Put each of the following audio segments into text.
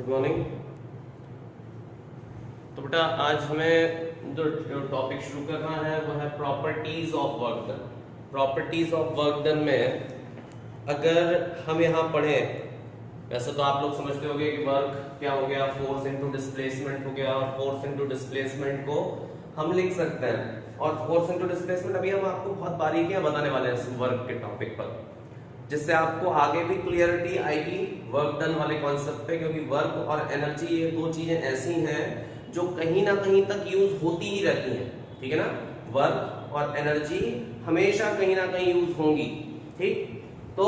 Good morning. तो बेटा आज हमें जो टॉपिक शुरू करना है वो है properties of work done. Properties of work done में अगर हम यहाँ पढ़ें, वैसे तो आप लोग समझते होंगे कि वर्क क्या हो गया, फोर्स इनटू डिस्प्लेसमेंट हो गया, और फोर्स इनटू डिस्प्लेसमेंट को हम लिख सकते हैं। और फोर्स इनटू डिस्प्लेसमेंट अभी हम आपको बहुत बारीकियां बताने वाले हैं इस वर्क के टॉपिक पर, जिससे आपको आगे भी क्लियरिटी आएगी वर्क डन वाले कॉन्सेप्ट पे, क्योंकि वर्क और एनर्जी ये दो चीजें ऐसी हैं जो कहीं ना कहीं तक यूज होती ही रहती हैं। ठीक है ना, वर्क और एनर्जी हमेशा कहीं ना कहीं यूज होंगी। ठीक, तो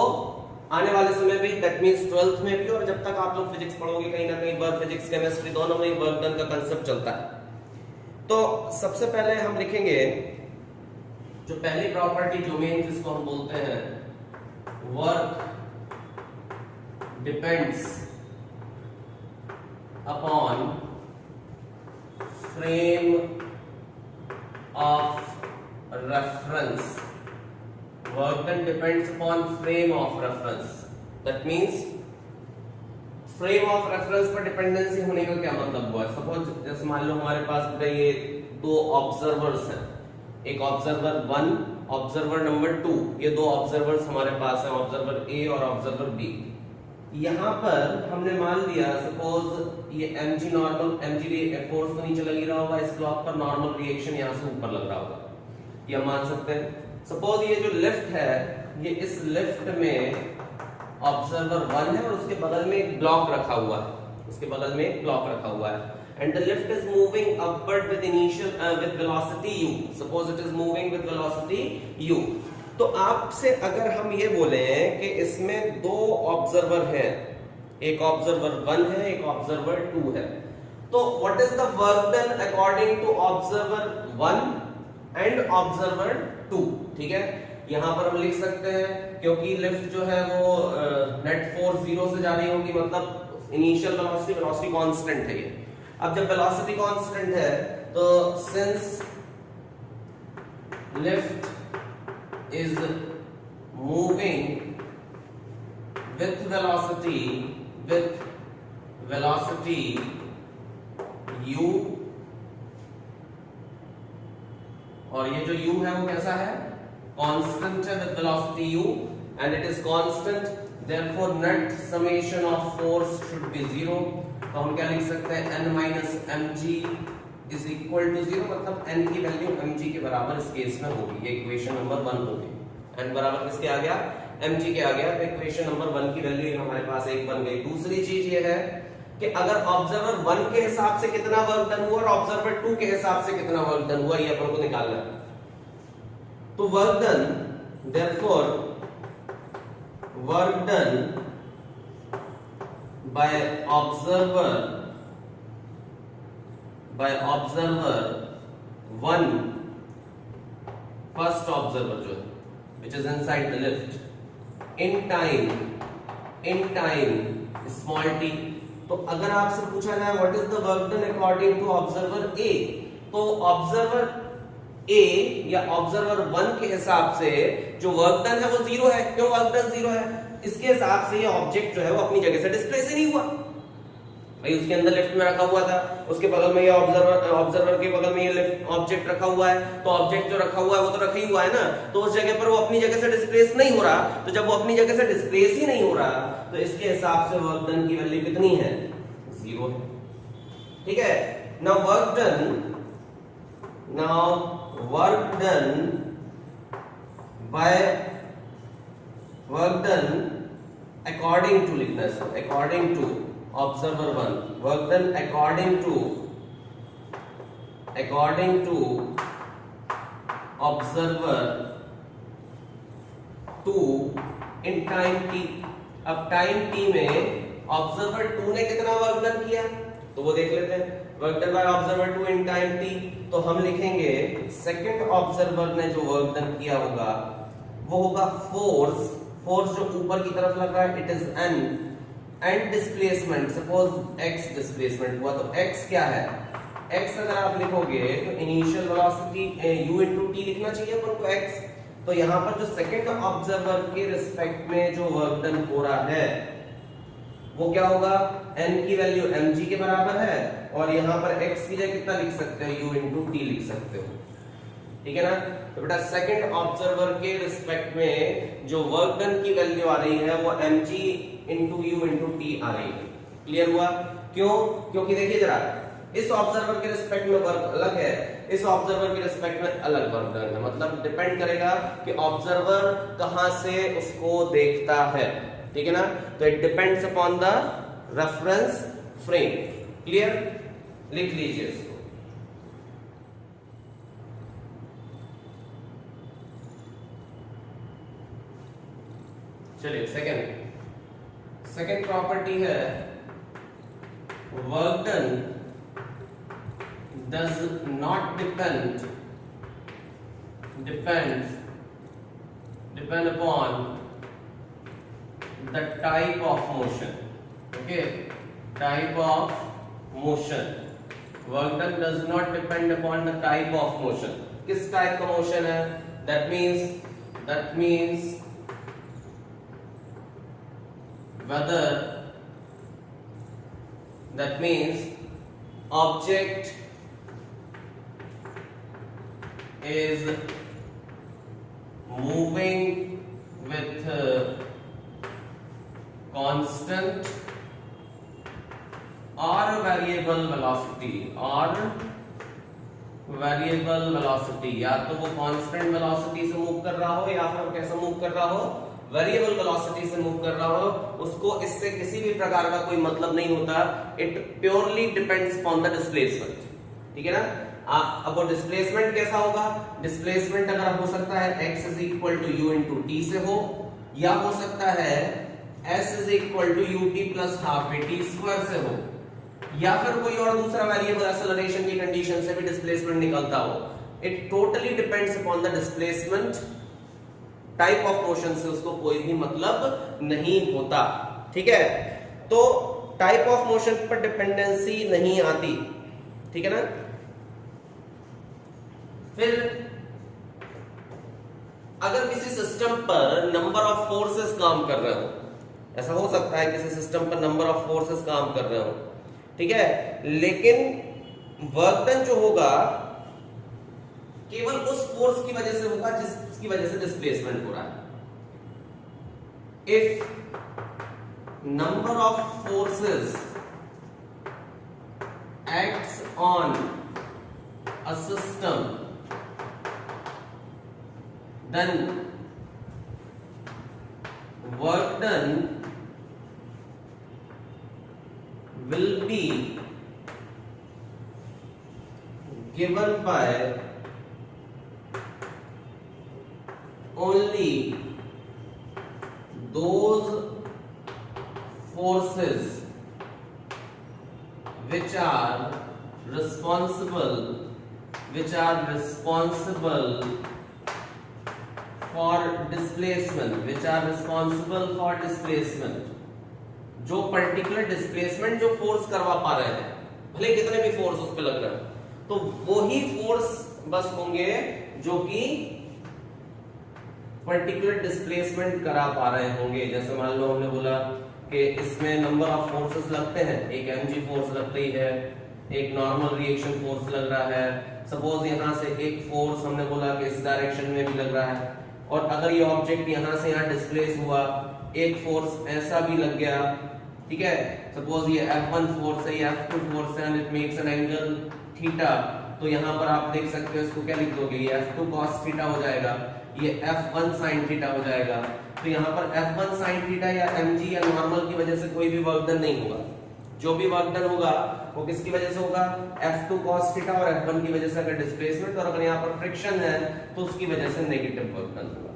आने वाले समय में दैट मींस 12th में भी, और जब तक आप लोग फिजिक्स पढ़ोगे कहीं ना कहीं वर्क, फिजिक्स, केमिस्ट्री दोनों में वर्क डन का कंसेप्ट चलता है। तो सबसे पहले हम लिखेंगे जो पहली प्रॉपर्टी डोमेन जिसको हम बोलते हैं, work depends upon frame of reference. Work done depends upon frame of reference. That means frame of reference पर डिपेंडेंसी होने का क्या मतलब हुआ? सपोज जैसे मान लो हमारे पास ये दो ऑब्जर्वर्स हैं, एक ऑब्जर्वर 1, ऑब्जर्वर नंबर 2, ये दो ऑब्जर्वर्स हमारे पास हैं, ऑब्जर्वर ए और ऑब्जर्वर बी। यहां पर हमने मान लिया सपोज ये mg नॉर्मल, mg फोर्स तो नीचे लगी रहा होगा, इस ब्लॉक पर नॉर्मल रिएक्शन यहां से ऊपर लग रहा होगा, ये हम मान सकते हैं। सपोज ये जो लिफ्ट है, ये इस लिफ्ट में ऑब्जर्वर 1 है और उसके बगल में एक ब्लॉक रखा हुआ है, उसके बगल में एक ब्लॉक रखा हुआ है, and the lift is moving upward with with velocity u. Suppose it is moving with velocity u. तो आपसे अगर हम ये बोले कि इसमें दो ऑब्जर्वर हैं, एक ऑब्जर्वर 1 है, एक ऑब्जर्वर 2 है, तो what is the work done according to observer 1 and observer 2? ठीक है, यहां पर हम लिख सकते हैं, क्योंकि लिफ्ट जो है वो नेट फोर्स 0 से जा रही होगी, मतलब इनिशियल वेलोसिटी कांस्टेंट है ये। अब जब वेलोसिटी कांस्टेंट है तो since lift is moving with velocity u, और ये जो u है वो कैसा है? कांस्टेंट है with velocity u, and it is constant, therefore net summation of force should be 0। तो हम क्या लिख सकते हैं? n minus mg is equal to 0, मतलब n की वैल्यू mg के बराबर इस केस में होगी। ये इक्वेशन नंबर 1 होगी। n बराबर किसके आ गया? mg के आ गया। तो इक्वेशन नंबर 1 की वैल्यू हमारे पास एक बन गई। दूसरी चीज ये है कि अगर ऑब्जर्वर 1 के हिसाब से कितना वर्क डन हुआ और ऑब्जर्वर 2 के हिसाब से कितना वर्क डन हुआ, ये अपन को निकालना है। तो work done, therefore work done by observer 1, first observer जो है which is inside the lift, in time small t। तो अगर आपसे पूछा जाए what is the work done according to observer A, तो ऑब्जर्वर A या ऑब्जर्वर 1 के हिसाब से जो वर्क डन है वो 0 है। क्यों वर्क डन 0 है? इसके हिसाब से ये ऑब्जेक्ट जो है वो अपनी जगह से डिस्प्लेस ही नहीं हुआ भाई। उसके अंदर लिफ्ट में रखा हुआ था, उसके बगल में ये ऑब्जर्वर के बगल में ये लिफ्ट ऑब्जेक्ट रखा हुआ है, तो ऑब्जेक्ट जो रखा हुआ है वो तो रखा ही हुआ है ना, तो उस जगह पर वो अपनी जगह से डिस्प्लेस नहीं हो रहा। तो जब वो अपनी जगह से डिस्प्लेस ही नहीं हो रहा, तो इसके हिसाब से वर्क डन की वैल्यू कितनी है? 0 है। ठीक है, now work done according to लिखना है, according to observer 1, work done according to observer 2 in time t। अब टाइम t में ऑब्जर्वर 2 ने कितना वर्क डन किया तो वो देख लेते हैं। Work done bye observer 2 in time t, तो हम लिखेंगे सेकंड ऑब्जर्वर ने जो वर्क डन किया होगा वो होगा फोर्स जो ऊपर की तरफ लग रहा है, it is n, and displacement, suppose x displacement हुआ, तो x क्या है? x अगर आप लिखोगे तो initial velocity u into t लिखना चाहिए अपन को x। तो यहां पर जो सेकंड ऑब्जर्वर के रिस्पेक्ट में जो वर्क डन हो रहा है वो क्या होगा, n की वैल्यू mg के बराबर है और यहाँ पर x की जगह कितना लिख सकते हो, u इंटू टी लिख सकते हो, ठीक है ना। तो बेटा सेकंड ऑब्जर्वर के रिस्पेक्ट में जो वर्क डन की वैल्यू आ रही है वो mg into U into T आ रही है। क्लियर हुआ? क्यों? क्योंकि देखिए जरा, इस ऑब्जर्वर के रिस्पेक्ट में वर्क अलग है, इस ऑब्जर्वर के रिस्पेक्ट में अलग वर्क डन है, मतलब डिपेंड करेगा कि ऑब्जर्वर कहां से उसको देखता है, ठीक है ना। तो it depends upon the reference frame. Clear? लिख लीजिए इसको। चलिए सेकंड प्रॉपर्टी है work done does not depend upon the type of motion. Okay, type of motion. Work done does not depend upon the type of motion. किस type का motion है? That means whether object is moving with constant or variable velocity, या तो वो constant velocity से move कर रहा हो या फिर कैसा मूव कर रहा हो, वेरिएबल वेलोसिटी से मूव कर रहा हो, उसको इससे किसी भी प्रकार का कोई मतलब नहीं होता। It purely depends upon the displacement, ठीक है ना। अब वो डिस्प्लेसमेंट कैसा होगा? डिस्प्लेसमेंट अगर हो सकता है x is equal to u into t से हो, या हो सकता है s is equal to u t plus half a t square से हो, या फिर कोई और दूसरा वेरिएबल एक्सेलरेशन की कंडीशन से भी डिस्प्लेसमेंट निकलता हो। It totally depends upon the displacement. Type of motion से उसको कोई भी मतलब नहीं होता, ठीक है। तो टाइप ऑफ मोशन पर डिपेंडेंसी नहीं आती, ठीक है ना। फिर अगर किसी सिस्टम पर नंबर ऑफ फोर्सेस काम कर रहे हो, ऐसा हो सकता है किसी सिस्टम पर नंबर ऑफ फोर्सेस काम कर रहे हो, ठीक है, लेकिन वर्क डन जो होगा केवल उस फोर्स की वजह से होगा जिसकी वजह से डिस्प्लेसमेंट हो रहा है। If number of forces acts on a system, then work done will be given by only those forces which are responsible for displacement, जो पर्टिकुलर डिस्प्लेसमेंट जो फोर्स करवा पा रहे हैं, भले कितने भी फोर्स उस पे लग रहे हैं, तो वही फोर्स बस होंगे जो कि पर्टिकुलर डिस्प्लेसमेंट करा पा रहे होंगे। जैसे मान लो हमने बोला कि इसमें नंबर ऑफ फोर्सेस लगते हैं, एक mg फोर्स लग रही है, एक नॉर्मल रिएक्शन फोर्स लग रहा है। सपोज यहां से एक फोर्स हमने बोला कि इस डायरेक्शन में भी लग रहा है, और अगर ये ऑब्जेक्ट यहां से यहां डिस्प्लेस हुआ, एक फोर्स ऐसा भी लग गया, ठीक है। सपोज ये F1 फोर्स है, ये F2 फोर्स है, and it makes an angle theta, तो यहां पर आप देख सकते हो इसको क्या लिख दोगे, ये F2 cos थीटा हो जाएगा, ये F1 sin थीटा हो जाएगा। तो यहां पर F1 sin थीटा या mg या नॉर्मल की वजह से कोई भी वर्क डन नहीं होगा। जो भी वर्क डन होगा वो किसकी वजह से होगा? F2 cos थीटा और F1 की वजह से अगर डिस्प्लेसमेंट, और अगर यहाँ पर फ्रिक्शन है तो उसकी वजह से नेगेटिव वर्क डन होगा,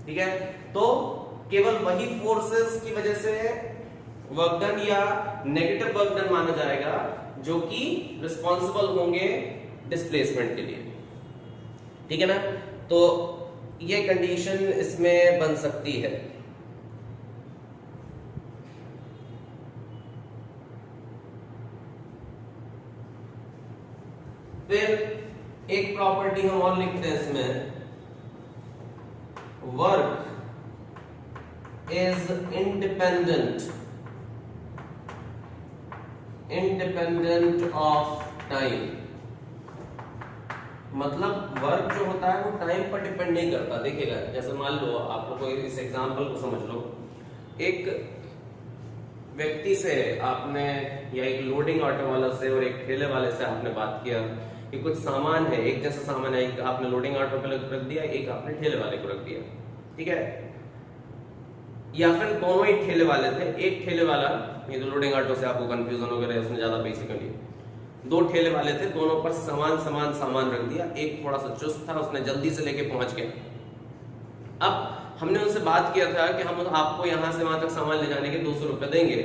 ठीक है। तो केवल वही फोर्सेस की वजह से वर्क डन या नेगेटिव वर्क डन माना जाएगा जो कि रिस्पॉन्सिबल होंगे डिस्प्लेसमेंट के लिए, ठीक है ना। तो ये कंडीशन इसमें बन सकती है। फिर एक प्रॉपर्टी हम और लिखते हैं इसमें, work is independent independent of time, मतलब वर्क जो होता है वो टाइम पर डिपेंड नहीं करता। देखिएगा, जैसे मान लो आप लोग को इस एग्जांपल को समझ लो, एक व्यक्ति से आपने या एक लोडिंग ऑटो वाला से और एक ठेले वाले से आपने बात किया कि कुछ सामान है, एक जैसा सामान है, एक आपने लोडिंग ऑटो पे रख दिया, एक आपने ठेले वाले को रख दिया, ठीक है। या फिर दोनों ही ठेले वाले थे, एक ठेले वाला, ये तो लोडिंग ऑटो से आपको कंफ्यूजन वगैरह है, उसमें ज्यादा बेसिकली दो ठेले वाले थे, दोनों पर सामान रख दिया, एक थोड़ा सा चुस्त था, उसने जल्दी से लेके पहुंच गया। अब हमने उनसे बात किया था कि हम आपको यहां से वहां तक सामान ले जाने के 200 रुपए देंगे,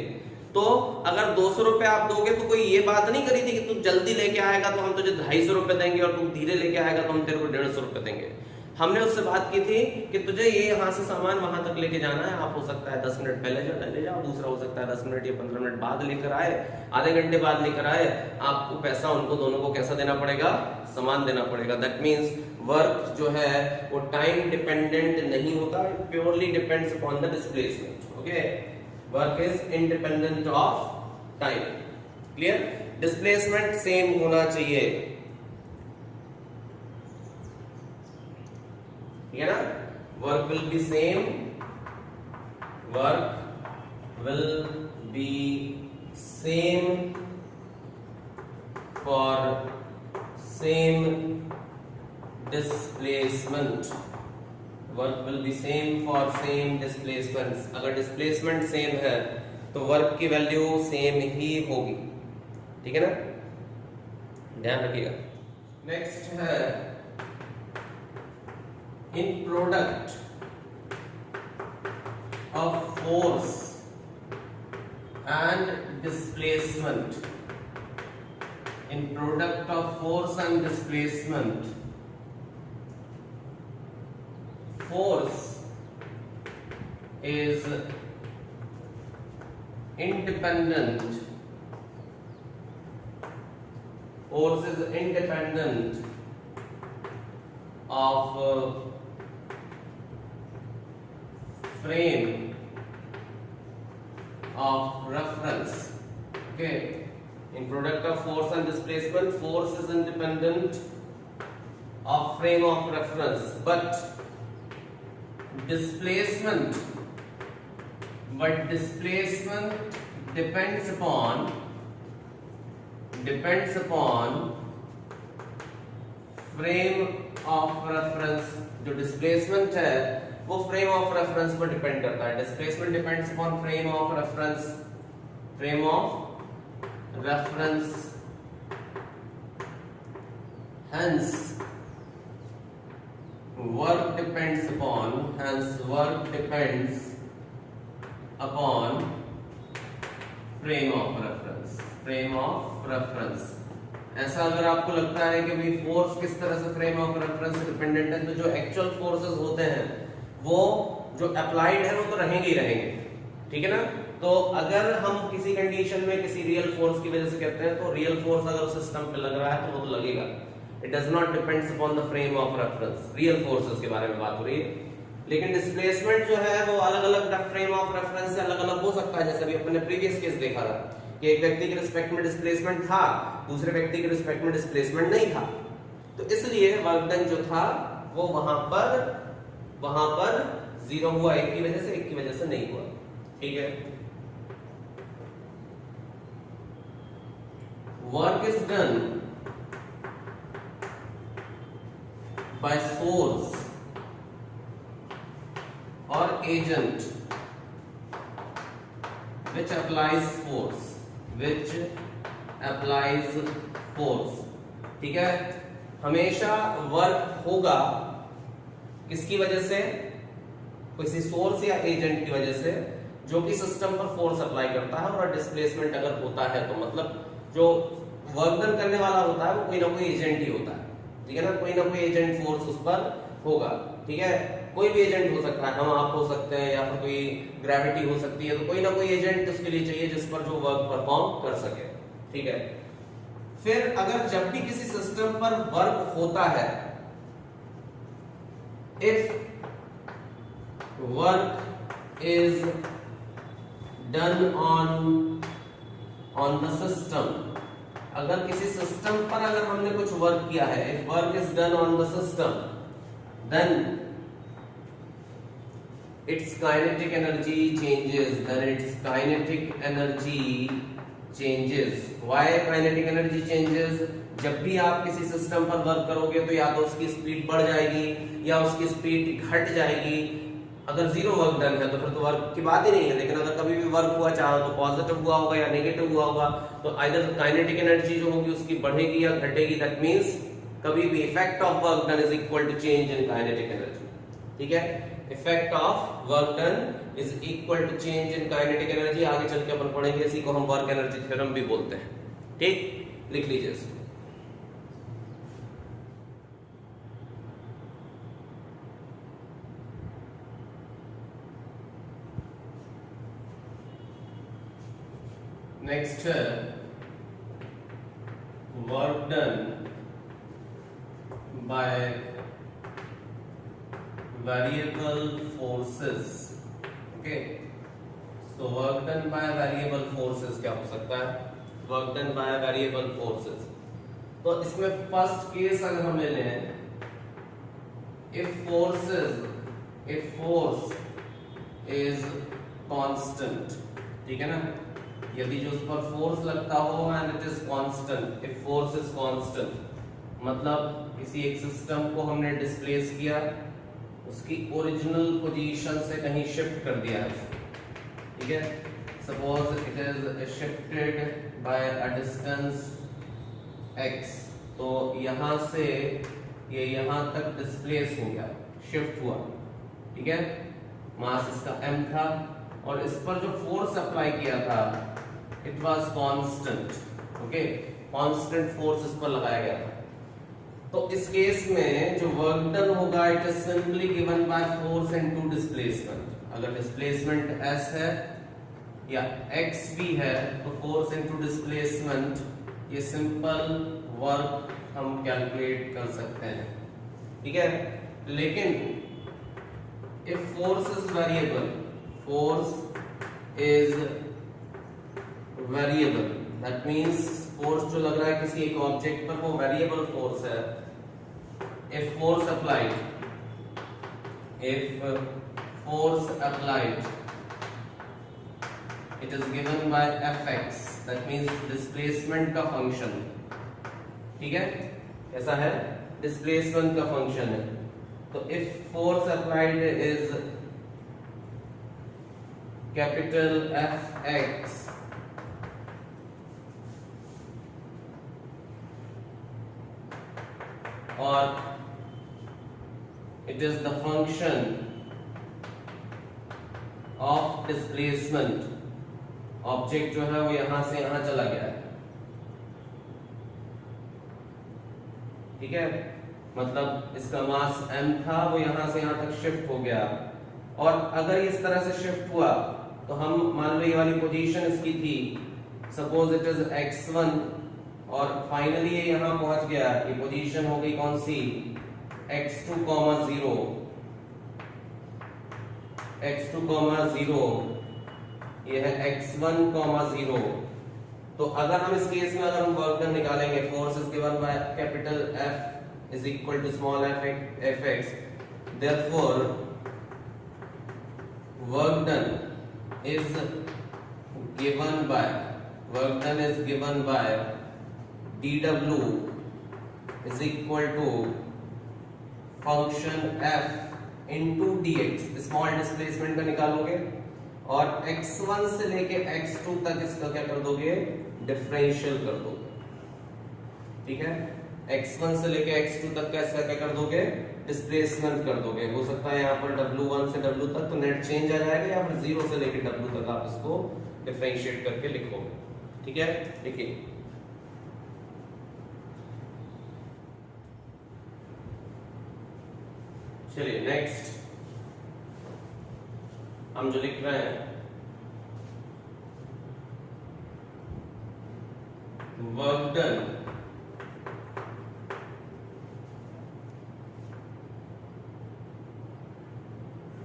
तो अगर 200 रुपए आप दोगे तो कोई ये बात नहीं करी थी कि तू जल्दी लेके आएगा तो हम तुझे 250 रुपए देंगे और तू धीरे लेके आएगा तो हम तेरे को 150 रुपए देंगे। हमने उससे बात की थी कि तुझे ये यहाँ से सामान वहां तक लेके जाना है, आप हो सकता है 10 मिनट पहले ले जाओ, दूसरा हो सकता है 10 मिनट या 15 मिनट बाद लेकर आए, आधे घंटे बाद लेकर आए, आपको पैसा उनको दोनों को कैसा देना पड़ेगा, समान देना पड़ेगा। दैट मीन्स वर्क जो है वो टाइम डिपेंडेंट नहीं होता, it purely depends upon the displacement. Okay, work is independent of time. Clear? Displacement same होना चाहिए, ठीक है ना? Work will be same, work will be same for same displacement, work will be same for same displacement. अगर displacement same है तो work की value same ही होगी, ठीक है ना? ध्यान रखिएगा। नेक्स्ट है in product of force and displacement, in product of force and displacement, force is independent, force is independent of frame of reference. Okay, in product of force and displacement, force is independent of frame of reference, but displacement depends upon frame of reference। जो displacement है वो frame of reference पर depend करता है। Displacement depends upon frame of reference, hence work depends upon frame of reference. ऐसा अगर आपको लगता है कि भाई फोर्स किस तरह से फ्रेम ऑफ रेफरेंस से डिपेंडेंट है, तो जो एक्चुअल फोर्सेस होते हैं वो जो अप्लाइड है वो तो रहेंगे ही रहेंगे, ठीक है ना? तो अगर हम किसी कंडीशन में किसी रियल फोर्स की वजह से कहते हैं तो रियल फोर्स अगर सिस्टम पे लग रहा है तो वो तो लगेगा। It does not depends upon the frame of reference. Real forces के बारे में बात हो रही है, लेकिन डिस्प्लेसमेंट जो है वो अलग अलग फ्रेम ऑफ रेफरेंस से अलग अलग हो सकता है। जैसे अभी अपने प्रीवियस केस देखा था कि एक व्यक्ति के रिस्पेक्ट में डिस्प्लेसमेंट था, दूसरे व्यक्ति के रिस्पेक्ट में डिस्प्लेसमेंट नहीं था, तो इसलिए वर्क डन जो था वो वहां पर जीरो हुआ, एक की वजह से, एक की वजह से नहीं हुआ, ठीक है? Work is done by source और एजेंट which applies force, ठीक है? हमेशा वर्क होगा किसकी वजह से? किसी सोर्स या एजेंट की वजह से जो कि सिस्टम पर फोर्स अप्लाई करता है। और डिस्प्लेसमेंट अगर होता है तो मतलब जो वर्क डन करने वाला होता है वो कोई ना कोई एजेंट ही होता है, ठीक है ना? कोई ना कोई एजेंट फोर्स उस पर होगा, ठीक है? कोई भी एजेंट हो सकता है, हम आप हो सकते हैं, या फिर कोई ग्रेविटी हो सकती है, तो कोई ना कोई एजेंट उसके लिए चाहिए जिस पर जो वर्क परफॉर्म कर सके, ठीक है? फिर अगर जब भी किसी सिस्टम पर वर्क होता है, if work is done on on the system, अगर किसी सिस्टम पर अगर हमने कुछ वर्क किया है, if work is done on the system, then its kinetic energy changes, then its kinetic energy changes. Why kinetic energy changes? जब भी आप किसी सिस्टम पर वर्क करोगे तो या तो उसकी स्पीड बढ़ जाएगी या उसकी स्पीड घट जाएगी। अगर जीरो वर्क डन है तो फिर तो वर्क की बात ही नहीं है, लेकिन अगर कभी भी वर्क हुआ, चाहे तो पॉजिटिव हुआ होगा या नेगेटिव हुआ होगा, तो आइदर काइनेटिक एनर्जी जो होगी उसकी बढ़ेगी या घटेगी। दैट मींस कभी भी effect of work done is equal to change in kinetic energy. ठीक है, effect of work done is equal to change in kinetic energy. आगे चल के अपन पढ़ेंगे, इसी को हम वर्क एनर्जी थ्योरम भी बोलते हैं। ठीक, लिख लीजिए इसको। नेक्स्ट है work done bye variable forces. Okay, so work done by variable forces क्या हो सकता है? Work done by variable forces. तो इसमें फर्स्ट केस अगर हम ले लें, if force is constant, ठीक है ना, यदि जो उस पर फोर्स लगता हो and it is constant, if force is constant, मतलब किसी एक सिस्टम को हमने डिस्प्लेस किया, उसकी ओरिजिनल पोजीशन से कहीं शिफ्ट कर दिया है, ठीक है। Suppose it is shifted by a distance x, तो यहां से ये यहां तक डिस्प्लेस हो गया, शिफ्ट हुआ, ठीक है। मास इसका m था और इस पर जो फोर्स अप्लाई किया था it was constant. Okay, constant force इस पर लगाया गया था। तो इस केस में जो वर्क डन होगा it is simply given by force into displacement. अगर डिस्प्लेसमेंट s है या x भी है तो फोर्स इनटू डिस्प्लेसमेंट, ये सिंपल वर्क हम कैलकुलेट कर सकते हैं, ठीक है। लेकिन if force is variable, force is variable, that means force जो लग रहा है किसी एक ऑब्जेक्ट पर वो वेरिएबल फोर्स है। If force applied, it is given by fx, that means displacement का फंक्शन, ठीक है। ऐसा है, डिस्प्लेसमेंट का फंक्शन है। तो if force applied is capital Fx, और it is the function of displacement, object जो है वो यहां से यहां चला गया है, ठीक है। मतलब इसका मास m था, वो यहां से यहां तक शिफ्ट हो गया, और अगर इस तरह से शिफ्ट हुआ तो हम मान लो ये वाली पोजीशन इसकी थी, सपोज इट इज x1, और फाइनली ये यहां पहुंच गया, ये पोजीशन हो गई कौन सी, x2, 0, x2, 0, ये है x1, 0। तो अगर हम इस केस में अगर हम वर्क डन निकालेंगे, force is given by capital F is equal to small fx, therefore work done is given by dw is equal to function f into dx। Small displacement का निकालोगे और x1 से लेके x2 तक इसका क्या कर दोगे, डिफरेंशियल कर दोगे, ठीक है। x1 से लेके x2 तक का इसका क्या कर दोगे, डिस्प्लेसमेंट कर दोगे। हो सकता है यहाँ पर w1 से w तक तो नेट चेंज आ जाएगा, या फिर 0 से लेके w तक आप इसको डिफरेंशिएट करके लिखोगे, ठीक है। देखिए चलिए नेक्स्ट हम जो लिख रहे हैं, work done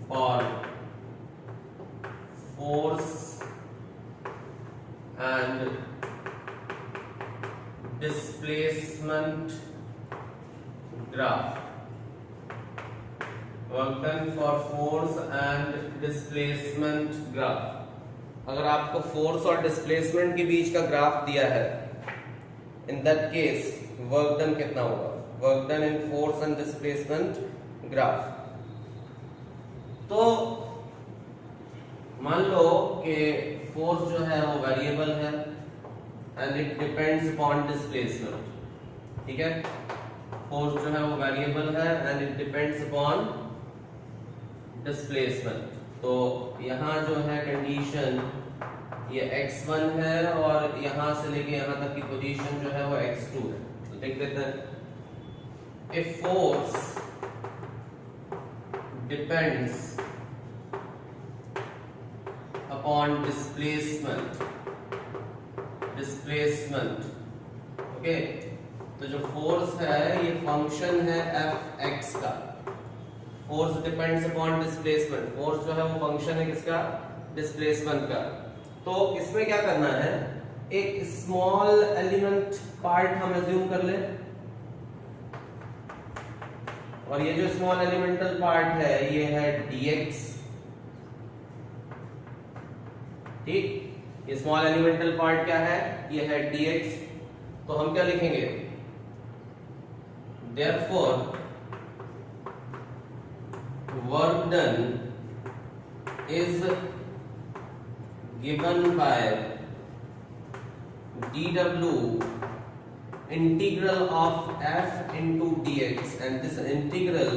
for force and work done for force and displacement graph. अगर आपको फोर्स और डिस्प्लेसमेंट के बीच का ग्राफ दिया है, in that case work done कितना होगा? Work done in force and displacement graph. तो मान लो कि फोर्स जो है वो वेरिएबल है and it depends upon displacement. ठीक है, फोर्स जो है वो वेरिएबल है and it depends upon displacement. तो यहाँ जो है कंडीशन ये x1 है और यहाँ से लेके यहाँ तक की पोजीशन जो है वो x2 है। तो देख लेते हैं, if force depends upon displacement, okay, तो जो फोर्स है ये फंक्शन है f(x) का। Force depends upon displacement, force जो है वो फंक्शन है किसका? डिस्प्लेसमेंट का। तो इसमें क्या करना है, एक स्मॉल एलिमेंट पार्ट हम अज्यूम कर ले, और ये जो स्मॉल एलिमेंटल पार्ट है ये है dx। ठीक, ये स्मॉल एलिमेंटल पार्ट क्या है? ये है dx। तो हम क्या लिखेंगे? therefore work done is given by dw integral of f into dx, and this integral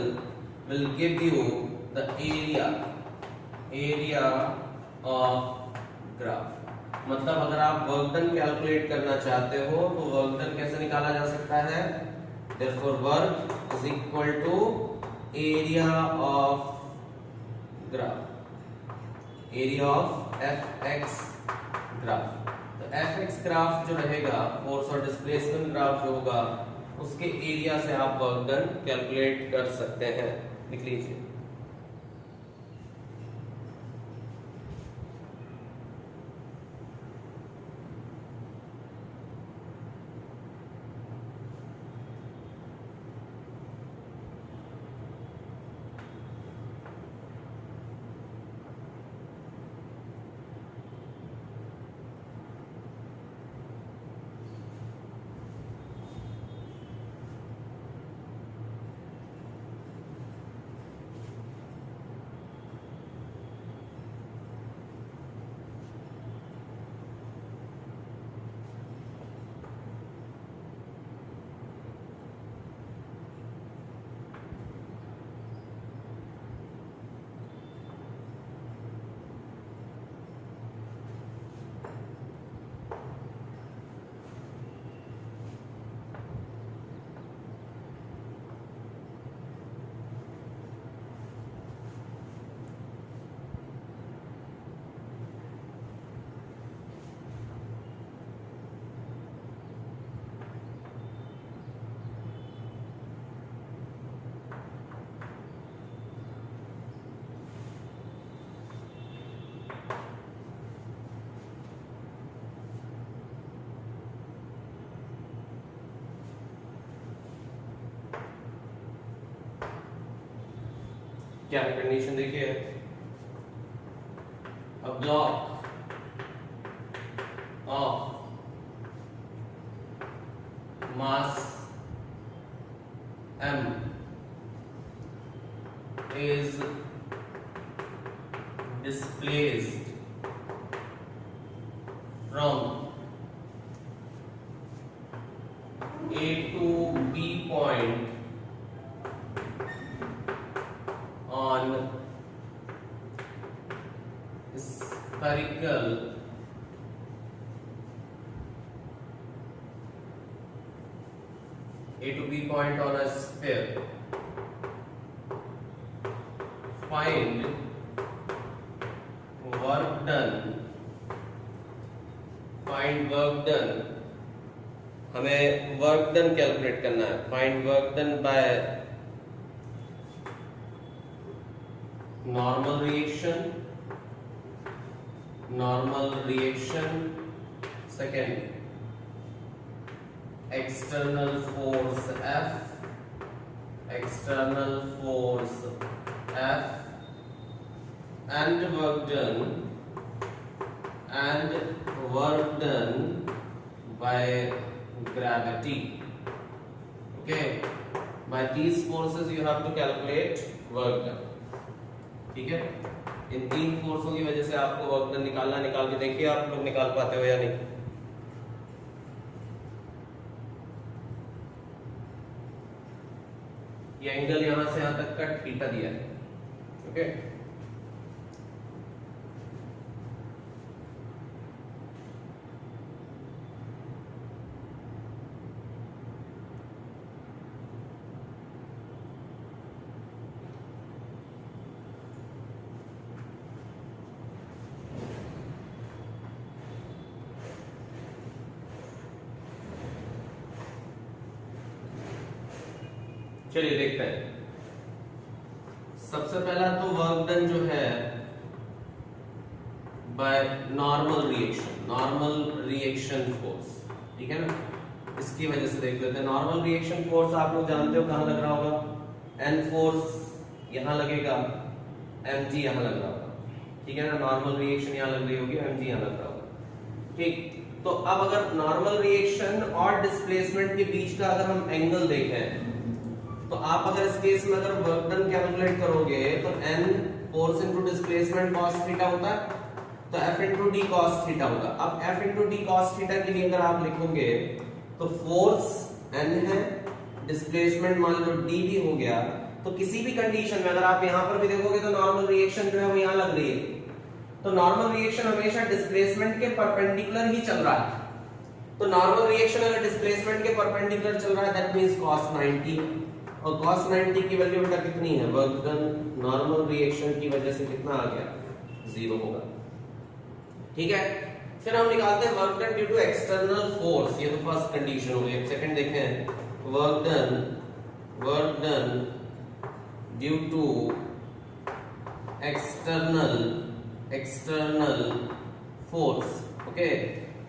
will give you the area of graph। मतलब अगर आप वर्क डन कैलकुलेट करना चाहते हो तो वर्क डन कैसे निकाला जा सकता है? therefore work is equal to area of graph, area of fx graph. तो fx ग्राफ जो रहेगा, फोर्स और डिस्प्लेसमेंट ग्राफ जो होगा, उसके एरिया से आप वर्क डन कैलकुलेट कर सकते हैं। लिख लीजिए, क्या है कंडीशन? देखिए, a block of mass m is displaced from A to B point on spherical A to B point on a sphere. Find work done. Find work done. हमें work done calculate करना है। Find work done bye normal reaction, second external force F, external force F and work done by gravity. Okay, by these forces you have to calculate work done. ठीक है, इन तीन फोर्सों की वजह से आपको work done निकालना, निकाल के देखिए आप लोग निकाल पाते हो या नहीं। ये एंगल यहां से यहां तक का थीटा दिया है। ओके, चलिए देखते हैं। सबसे पहला तो वर्क डन जो है बाय नॉर्मल रिएक्शन फोर्स, ठीक है ना, इसकी वजह से देख लेते हैं। नॉर्मल रिएक्शन फोर्स आप लोग जानते हो कहां लग रहा होगा, एन फोर्स यहां लगेगा, mg यहां लग रहा होगा, ठीक है ना। नॉर्मल रिएक्शन यहां लग रही होगी, mg यहां लग रहा होगा, ठीक। तो अब अगर नॉर्मल रिएक्शन और डिस्प्लेसमेंट के बीच का अगर हम एंगल देखें, तो आप अगर इस केस में अगर वर्क डन कैलकुलेट करोगे तो n force into displacement cos theta होता है, तो f into d cos theta होगा। अब f into d cos theta के लिए अगर आप लिखोगे तो फोर्स n है, डिस्प्लेसमेंट मान लो d भी हो गया, तो किसी भी कंडीशन में अगर आप यहां पर भी देखोगे तो नॉर्मल रिएक्शन जो है वो यहां लग रही है, तो नॉर्मल रिएक्शन हमेशा डिस्प्लेसमेंट के परपेंडिकुलर ही चल रहा है। तो नॉर्मल रिएक्शन अगर डिस्प्लेसमेंट के परपेंडिकुलर चल रहा है दैट मींस cos 90, और cos 90 की वैल्यू बेटा कितनी है, वर्क डन नॉर्मल रिएक्शन की वजह से कितना आ गया, 0 होगा, ठीक है। फिर हम निकालते हैं work done due to external force, ये तो फर्स्ट कंडीशन हो गई। एक सेकंड देखें, work done due to external force, okay,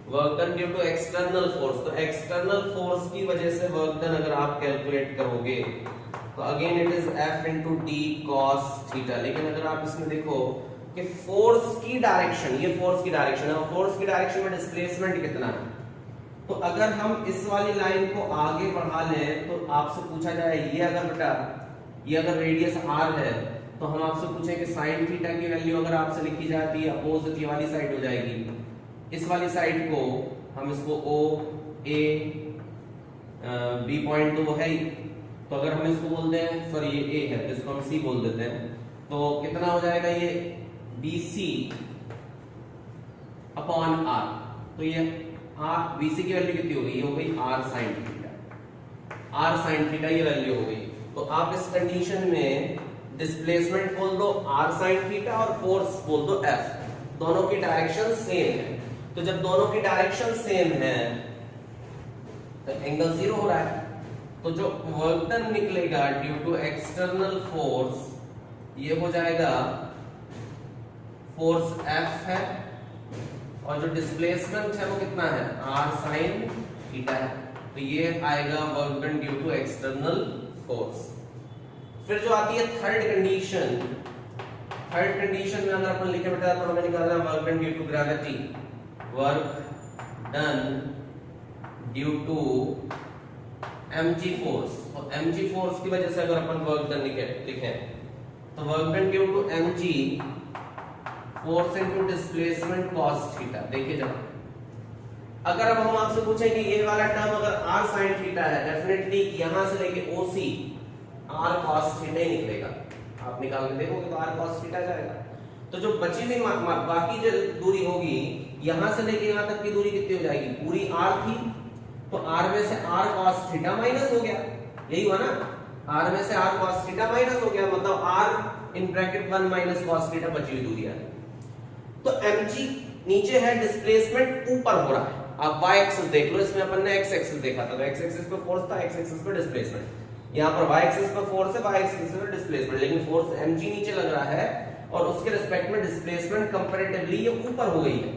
work done due to external force. तो एक्सटर्नल फोर्स की वजह से वर्क डन अगर आप कैलकुलेट करोगे तो again it is F into d cos theta. लेकिन अगर आप इसमें देखो कि फोर्स की डायरेक्शन, ये फोर्स की डायरेक्शन है, और फोर्स की डायरेक्शन में डिस्प्लेसमेंट कितना है, तो अगर हम इस वाली लाइन को आगे बढ़ा लें तो आपसे पूछा जाए ये अगर बेटा ये अगर रेडियस r है तो हम आपसे पूछें कि sin थीटा की वैल्यू अगर आपसे लिखी जाती है अपोजिट ये वाली साइड हो जाएगी, इस वाली साइड को हम इसको O A B पॉइंट तो वो है ही, तो अगर हम इसको बोलते हैं सॉरी ये A है तो इसको हम C बोल देते हैं, तो कितना हो जाएगा ये BC अपॉन R। तो ये R BC की वैल्यू कितनी हो गई, ये हो गई R sin theta, R sin theta ये वैल्यू हो गई। तो आप इस कंडीशन में डिस्प्लेसमेंट बोल दो R sin थीटा और फोर्स बोल दो F, दोनों की डायरेक्शन सेम है। तो जब दोनों की डायरेक्शन सेम है तो एंगल 0 हो रहा है, तो जो वर्क डन निकलेगा ड्यू टू एक्सटर्नल फोर्स ये हो जाएगा फोर्स F है, और जो डिस्प्लेसमेंट है वो कितना है, R sin थीटा है, तो ये आएगा work done due to external force. फिर जो आती है थर्ड कंडीशन में अगर अपन लिखे बेटा तो हमें निकालना है work done due to gravity, work done due to mg force. तो mg फोर्स की वजह से अगर अपन वर्क डन लिखें तो work done due to mg force into displacement cos theta. देखिए जब अगर अब हम आपसे पूछें कि ये वाला टर्म अगर r sin थीटा है, डेफिनेटली यहां से लेके OC r cos थीटा ही निकलेगा, आप निकाल के देखोगे तो r cos थीटा जाएगा। तो जो बची हुई बाकी जो दूरी होगी यहां से लेके यहां तक की दूरी कितनी हो जाएगी, पूरी r थी, तो r में से r cos थीटा माइनस हो गया, यही हुआ ना, r में से r cos थीटा माइनस हो गया, मतलब r in bracket 1 minus cos theta बची हुई दूरी है। तो mg नीचे है, डिस्प्लेसमेंट ऊपर हो रहा है। आप y एक्सिस देख लो, इसमें अपन ने x एक्सिस देखा था, तो x एक्सिस पे फोर्स था, x एक्सिस पे डिस्प्लेसमेंट। यहाँ पर y एक्सिस पे फोर्स है, y एक्सिस पे डिस्प्लेसमेंट, लेकिन फोर्स mg नीचे लग रहा है और उसके रिस्पेक्ट में डिस्प्लेसमेंट कंपैरेटिवली ये ऊपर हो गई है।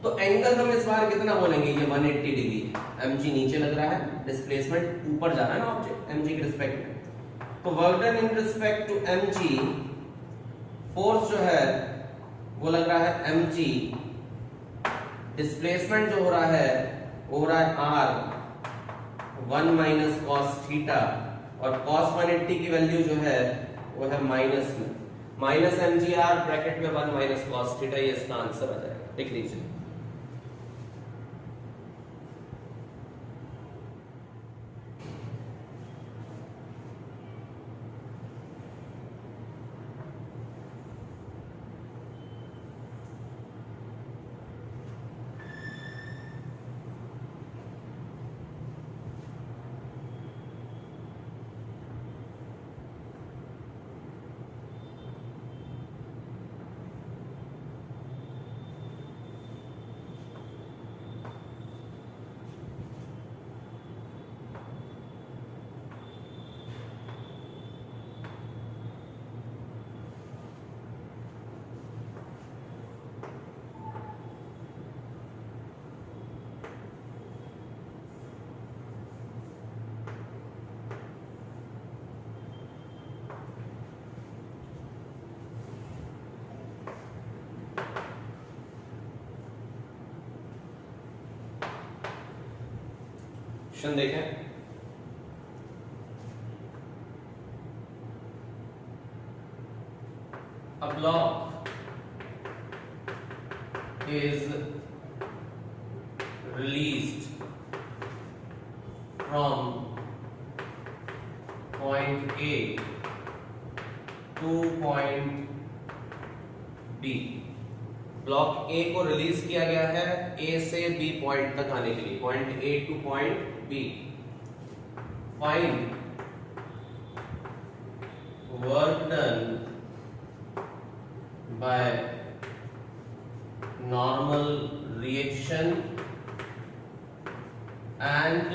तो एंगल हम इस बार कितना बोलेंगे, ये 180 डिग्री। mg नीचे लग रहा है, डिस्प्लेसमेंट ऊपर जा रहा है ना ऑब्जेक्ट mg के रिस्पेक्ट में, तो work done in respect to mg, force जो है वो लग रहा है mg, डिस्प्लेसमेंट जो हो रहा है वो हो रहा है r 1 माइनस कॉस थीटा, और कॉस 180 की वैल्यू जो है वो है माइनस में माइनस mgr ब्रैकेट में 1 माइनस कॉस थीटा, ये इसका आंसर आ जाएगा। लिख लीजिए। क्वेश्चन देखें। A block is released from point A to point B। Block ए को रिलीज किया गया है ए से बी पॉइंट तक आने के लिए, point A to point B. Find work done by normal reaction and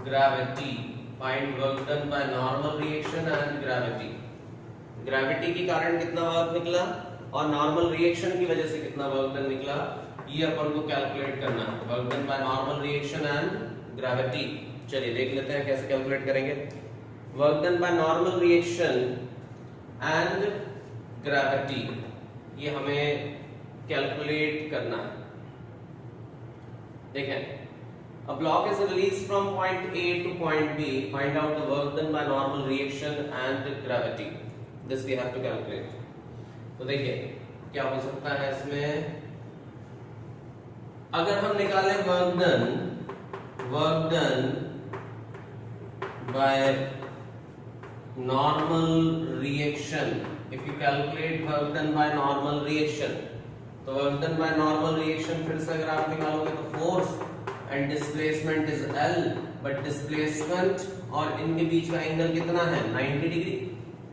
gravity. Find work done by normal reaction and gravity. Gravity के कारण कितना वर्क निकला और नॉर्मल रिएक्शन की वजह से कितना वर्क डन निकला, ये अपन को कैलकुलेट करना है। Work done by normal reaction and gravity. चलिए देख लेते हैं कैसे कैलकुलेट करेंगे। Work done by normal reaction and gravity, ये हमें कैलकुलेट करना है। देखें, a block is released from point A to point B. Find out the work done by normal reaction and gravity. This we have to calculate. तो देखिए क्या हो सकता है इसमें, अगर हम निकालें work done by normal reaction. If you calculate work done by normal reaction, तो work done by normal reaction फिर से अगर आप निकालोगे तो force and displacement is L, but displacement और इनके बीच का एंगल कितना है 90 डिग्री,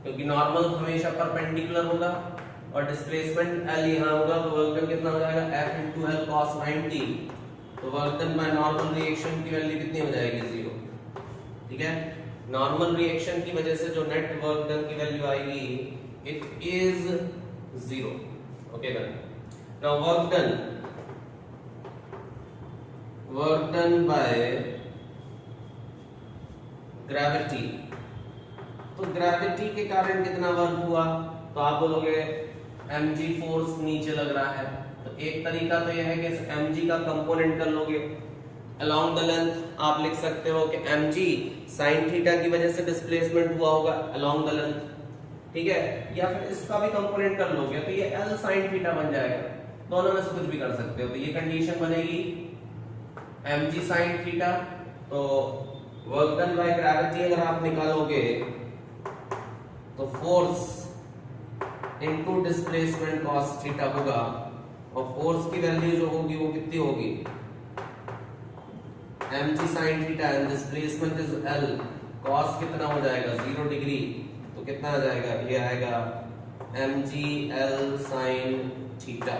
क्योंकि नॉर्मल हमेशा परपेंडिकुलर होगा और डिस्प्लेसमेंट L यहाँ होगा, तो वर्क डन कितना हो जाएगा F into L cos 90। तो work done by normal reaction की वैल्यू कितनी हो जाएगी 0। ठीक है, नॉर्मल रिएक्शन की वजह से जो नेट वर्क डन की वैल्यू आएगी it is 0। Okay done. Now work done by gravity, तो ग्रेविटी के कारण कितना वर्क हुआ, तो आप बोलोगे mg फोर्स नीचे लग रहा है, तो एक तरीका तो यह है कि mg का कंपोनेंट कर लोगे अलोंग द लेंथ। आप लिख सकते हो कि mg sin थीटा की वजह से डिस्प्लेसमेंट हुआ होगा अलोंग द लेंथ, ठीक है, या फिर इसका भी कंपोनेंट कर लोगे तो ये L sin थीटा बन जाएगा। दोनों में से कुछ भी कर सकते हो। तो ये कंडीशन बनेगी mg sin थीटा, तो वर्क डन बाय ग्रेविटी अगर आप निकालोगे तो force into displacement cos theta होगा, और फोर्स की वैल्यू जो होगी वो कितनी होगी mg sin theta and displacement is L, cos कितना हो जाएगा 0 डिग्री, तो कितना आ जाएगा, ये आएगा mg L sin थीटा।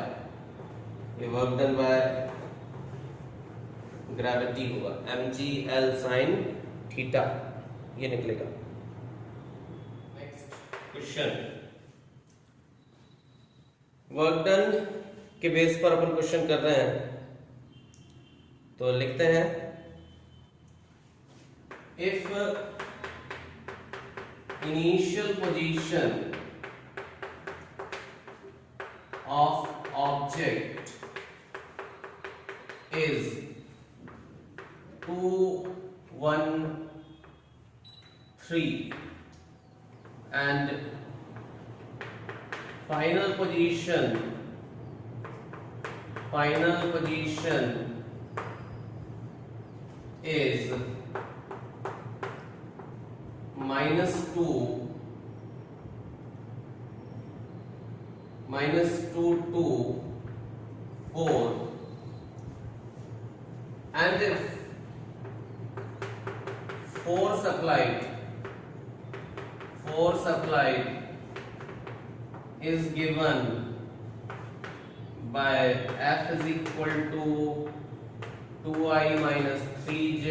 ये वर्क डन बाय ग्रेविटी होगा mg L sin थीटा, ये निकलेगा। नेक्स्ट क्वेश्चन, वर्क डन के बेस पर अपन क्वेश्चन कर रहे हैं, तो लिखते हैं if initial position of object is 2, 1, 3 and final position is -2 to 4 and if force applied is given by F is equal to 2I minus 3J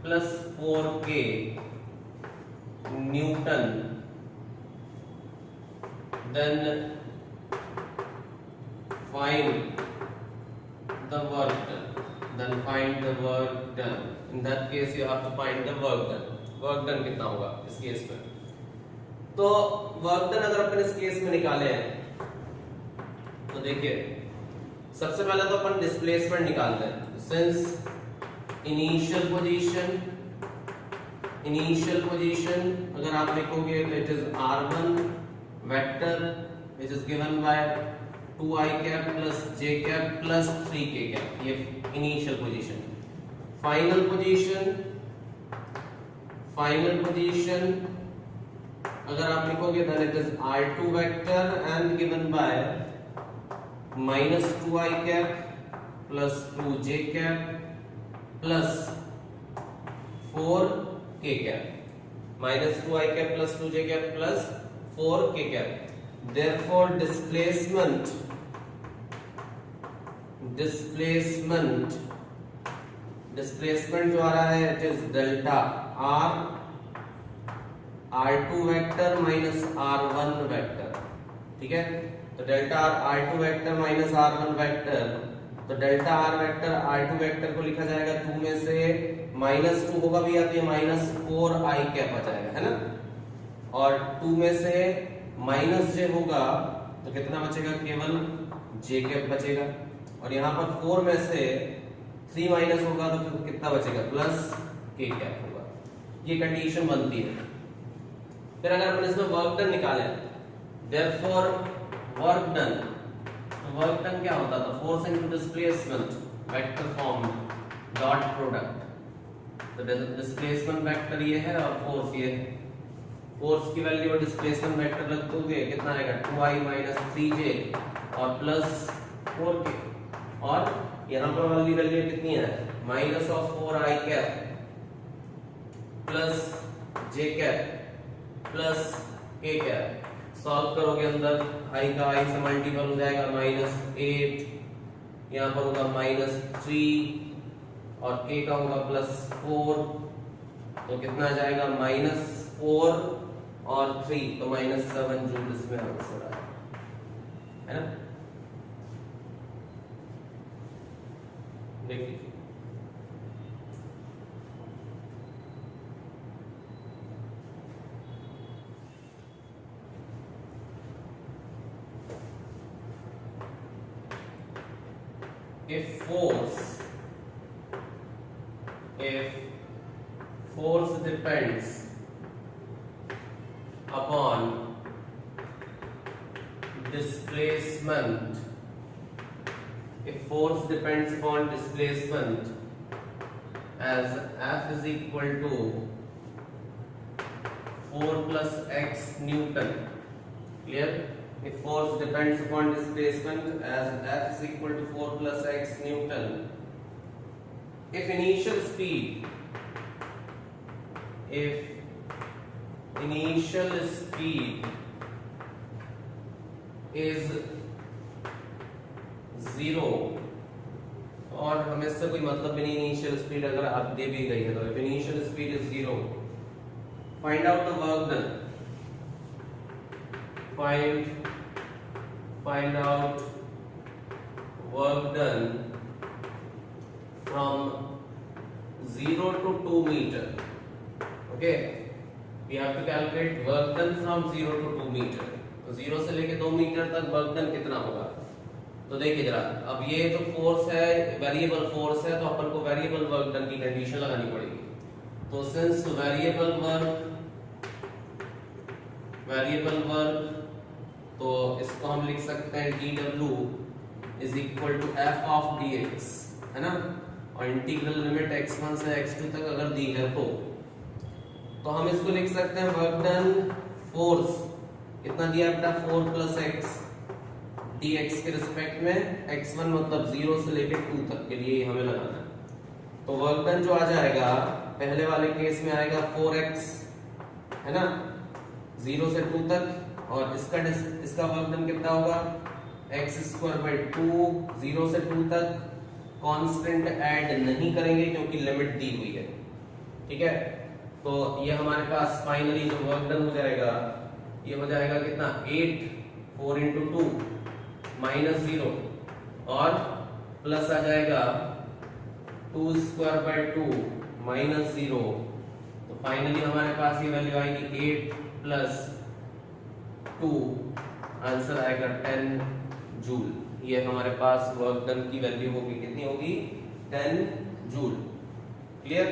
plus 4K Newton, then find the work done. In that case you have to find the work done. Work done कितना होगा इस case में? तो work done अगर अपन इस case में निकाले हैं तो देखिए सबसे पहले तो अपन डिस्प्लेसमेंट निकालते हैं. सिंस इनिशियल पोजीशन अगर आप लिखोगे it is r1 vector which is given by 2i cap plus j cap plus 3k cap, ये इनिशियल पोजीशन. फाइनल पोजीशन अगर आप लिखोगे then it is r2 vector and given by -2i cap plus 2j cap plus 4k cap. -2i cap plus 2j cap plus 4k cap. Therefore displacement जो आ रहा है it is delta r2 vector minus r1 vector. ठीक है, तो delta r2 vector minus r1 vector, तो delta r vector r2 vector को लिखा जाएगा 2 में से -2 होगा भी आती है -4i कैप आ जाएगा, है ना. और 2 में से -j होगा तो कितना बचेगा? केवल j कैप बचेगा. और यहाँ पर 4 में से 3 माइनस होगा तो कितना बचेगा? प्लस k कैप होगा. ये कंडीशन बनती है. फिर अगर अपन इसमें वर्क डन निकाले, देयरफॉर वर्क डन क्या होता था? Force into displacement vector form dot product. तो डिस्प्लेसमेंट वेक्टर ये है और फोर्स ये है. फोर्स की वैल्यू और डिस्प्लेसमेंट वेक्टर रख दोगे कितना आएगा? 2i minus 3j और प्लस 4k. और यहाँ पर वाली वैल्यू कितनी है? -4i cap plus j cap plus k cap. Solve करोगे अंदर i का i से मल्टीपल हो जाएगा -8, यहाँ पर होगा -3 और k का होगा +4. तो कितना आ जाएगा? -4 और 3 तो -7 जूल इसमें आंसर आया, है ना. देखिए if force depends upon displacement, as F is equal to 4 plus x Newton. Clear? If force depends upon displacement as F is equal to 4 plus x Newton, if initial speed is 0, और हमें इससे कोई मतलब भी नहीं initial speed अगर आप दे भी गई है तो. if initial speed is 0, find out the work done. Find out work done from 0 to 2 meter. Okay, we have to calculate work done from 0 to 2 metre. तो 0 से लेके 2 मीटर तक वर्क डन कितना होगा। तो देखिए जरा, अब ये जो फोर्स है वेरिएबल फोर्स है, तो अपन को वेरिएबल वर्क डन की कंडीशन लगानी पड़ेगी। तो सिंस वेरिएबल वर्क तो इसको हम लिख सकते हैं dw is equal to F of dx, है ना। और इंटीग्रल लिमिट x1 से x2 तक अगर दी है तो हम इसको लिख सकते हैं वर्क डन फोर्स कितना दिया बेटा 4 प्लस x dx के रिस्पेक्ट में x1 मतलब 0 से लेकर 2 तक के लिए हमें लगाना है। तो वर्क डन जो आ जाएगा पहले वाले केस में आएगा 4x, है ना, 0 से 2 तक, और इसका वर्क डन कितना होगा x²/2 0 से 2 तक। कांस्टेंट ऐड नहीं करेंगे क्योंकि लिमिट दी हुई है, ठीक है। तो ये हमारे पास फाइनली जो वर्क डन हो जाएगा ये हो जाएगा कितना 8 4 into 2 -0 और प्लस आ जाएगा 2² -0। तो फाइनली हमारे पास ये वैल्यू आएगी 8 + 2, आंसर आएगा 10 जूल। ये हमारे पास वर्क डन की वैल्यू होगी, कितनी होगी 10 जूल। क्लियर।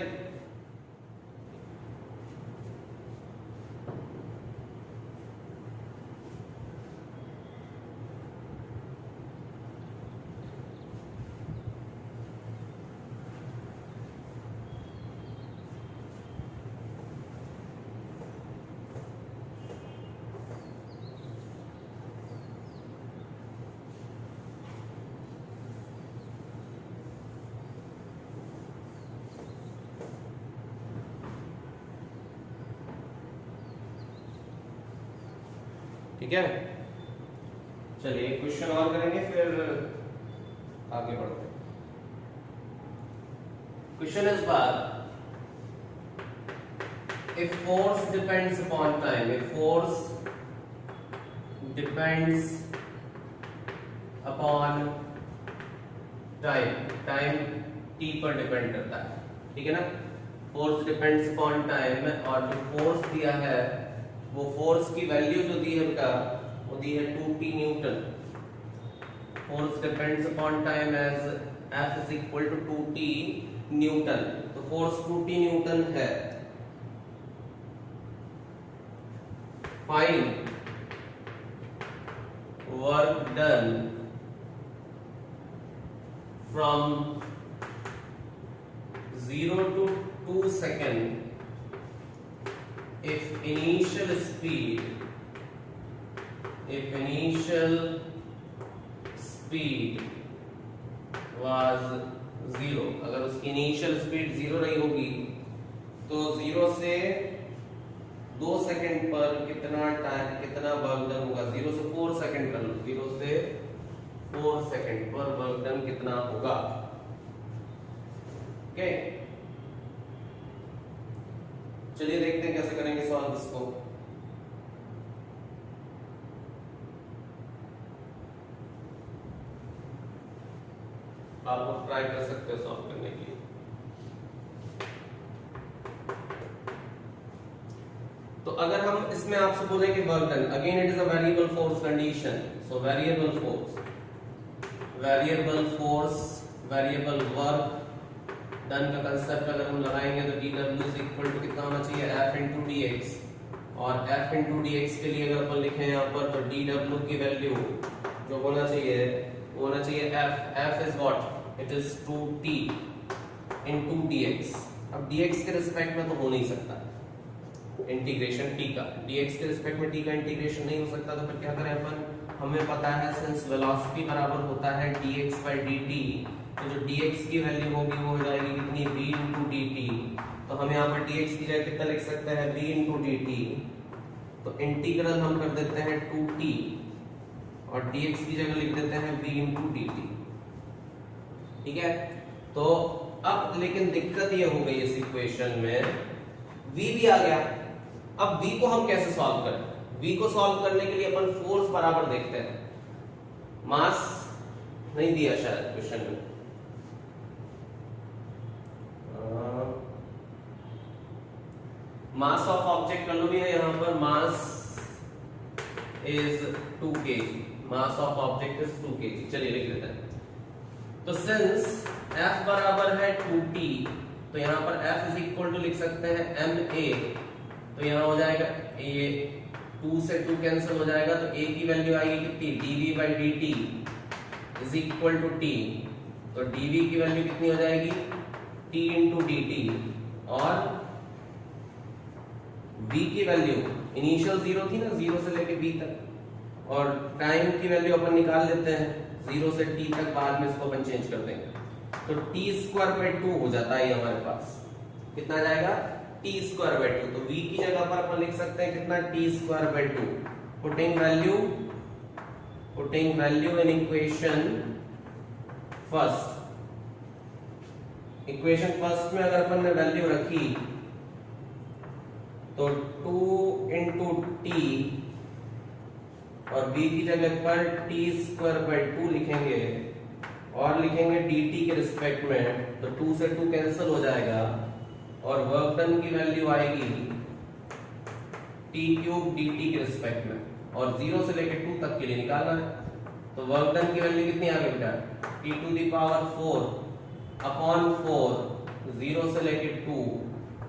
ठीक है, चलिए क्वेश्चन और करेंगे फिर आगे बढ़ते हैं। क्वेश्चन इस बार if force depends upon time, if force depends upon time t पर डिपेंड करता है, ठीक है ना। फोर्स डिपेंड्स अपॉन टाइम और जो फोर्स दिया है वो फोर्स की वैल्यू जो दी है बेटा वो दी है 2t newton. Force depends upon time as F is equal to 2t newton. तो फोर्स 2t न्यूटन है। Find work done from 0 to 2 seconds if initial speed was 0। अगर उसकी इनिशियल स्पीड 0 रही होगी तो 0 से 2 सेकंड पर कितना वर्क डन होगा। 0 से 4 सेकंड कर लो, 0 से 4 सेकंड पर वर्क डन कितना होगा। ओके, चलिए देखते हैं कैसे करेंगे सॉल्व इसको। आप लोग ट्राई कर सकते हो सॉल्व करने के लिए। तो अगर हम इसमें आपसे बोले कि work done, again it is a variable force condition, so variable work done का कंसेप्ट अगर हम लगाएंगे तो dw इज इक्वल टू कितना होना चाहिए F into dx, और F into dx के लिए अगर अपन लिखें यहाँ पर तो dw की वैल्यू जो होना चाहिए वो होना चाहिए F is what, it is 2t into dx। अब dx के रिस्पेक्ट में तो हो नहीं सकता इंटीग्रेशन t का, dx के रिस्पेक्ट में t का इंटीग्रेशन नहीं हो सकता। तो फिर क्या करें अपन, हमें पता है सिंस वेलोसिटी बराबर होता है dx/dt, तो जो dx की वैल्यू होगी वो हो जाएगी कितनी v into dt। तो हम यहाँ पर dx की जगह कितना लिख सकते हैं v into dt। तो इंटीग्रल हम कर देते हैं 2t और dx की जगह लिख देते हैं v into dt, ठीक है। तो अब लेकिन दिक्कत ये हो गई इस इक्वेशन में v भी आ गया। अब v को हम कैसे सॉल्व करें। v को सॉल्व करने के लिए अपन फोर्स बराबर देखते हैं। मास नहीं दिया शायद क्वेश्चन में, मास ऑफ ऑब्जेक्ट कर लो भैया, यहाँ पर mass is 2 kg, mass of object is 2 kg। चलिए लिख लेते हैं। तो सिंस F बराबर है 2t, तो यहाँ पर F इज इक्वल टू लिख सकते हैं ma, तो यहाँ हो जाएगा ये 2 से 2 कैंसिल हो जाएगा, तो a की वैल्यू आएगी कितनी, dv by dt is equal to t, तो dv की वैल्यू कितनी हो जाएगी, t इंटू dt, और v की वैल्यू इनिशियल 0 थी ना, 0 से लेके b तक, और टाइम की वैल्यू अपन निकाल लेते हैं 0 से t तक, बाद में इसको अपन चेंज कर देंगे, तो t स्क्वायर बाय 2 हो जाता है हमारे पास। कितना जाएगा, t स्क्वायर बाय 2, तो v की जगह पर अपन लिख सकते हैं कितना, t square by 2। Putting value in equation first में अगर अपन ने वैल्यू रखी तो 2 इंटू टी, और v की जगह पर t स्क्वायर बाय 2 लिखेंगे, और लिखेंगे dt के रिस्पेक्ट में, तो 2 से 2 कैंसिल हो जाएगा, और वर्क डन की वैल्यू आएगी t क्यूब dt के रिस्पेक्ट में, और 0 से लेके 2 तक के लिए निकालना है, तो वर्क डन की वैल्यू कितनी आ गई बेटा, t to the power 4 upon 4, 0 से लेके 2,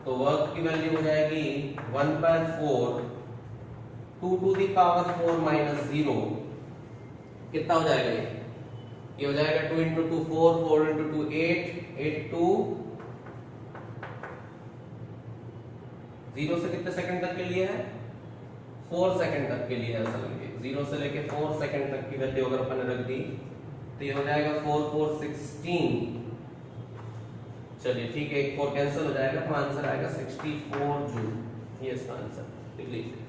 तो वर्क की वैल्यू हो जाएगी 1/4, 2 टू द पावर 4 माइनस 0, कितना हो जाएगा ये हो जाएगा 2 इंटू 2 4, 4 इंटू 2 8, 8 2, 0 से कितने सेकंड तक के लिए है, 4 सेकंड तक के लिए है, ऐसा लगे 0 से लेके 4 सेकंड तक की वैल्यू अगर अपन ने रख दी, तो ये हो जाएगा 4 4 16। चलिए ठीक है, एक 4 कैंसिल हो जाएगा, तो आंसर आएगा 64 जूल, ये इसका आंसर लिख लीजिए।